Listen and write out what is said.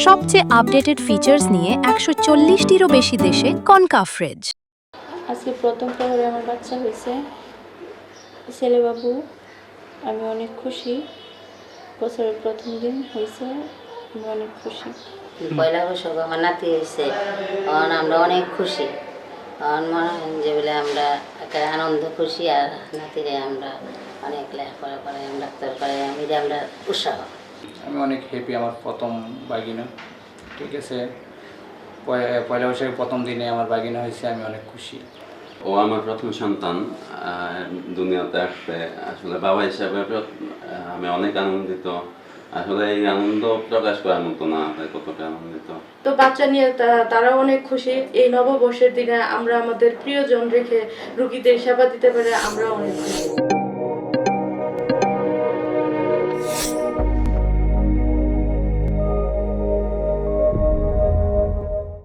সবচেয়ে updated features নিয়ে 140টিরও বেশি দেশে কনকাফ্রেজ। আজকে প্রথম প্রহরে আমার বাচ্চা হয়েছে, ছেলে বাবু। আমি অনেক খুশি। বছরের প্রথম দিন হয়েছে, আমি অনেক খুশি। পয়লা বৈশাখ আমার নাতি হয়েছে, তখন আমরা অনেক খুশি। তখন মনে হয় যে বলে আমরা একটা আনন্দ খুশি, আর নাতিরে আমরা অনেক লেখাপড়া করে ডাক্তার করে আমরা উৎসাহ। আমি অনেক হ্যাপি, আমার প্রথম বাগিনা। ঠিক আছে, পয়লা বৈশাখের প্রথম দিনে আমার বাগিনা হয়েছে, আমি অনেক খুশি। ও আমার প্রথম সন্তান দুনিয়াতে আসবে। আসলে বাবা হিসাবে আমি অনেক আনন্দিত। আসলে এই আনন্দ প্রকাশ করার মতো না, কতটা আনন্দিত। তো বাচ্চা নিয়ে তারাও অনেক খুশি। এই নববর্ষের দিনে আমরা আমাদের প্রিয়জন রেখে রোগীদের সেবা দিতে পারে, আমরাও অনেক খুশি।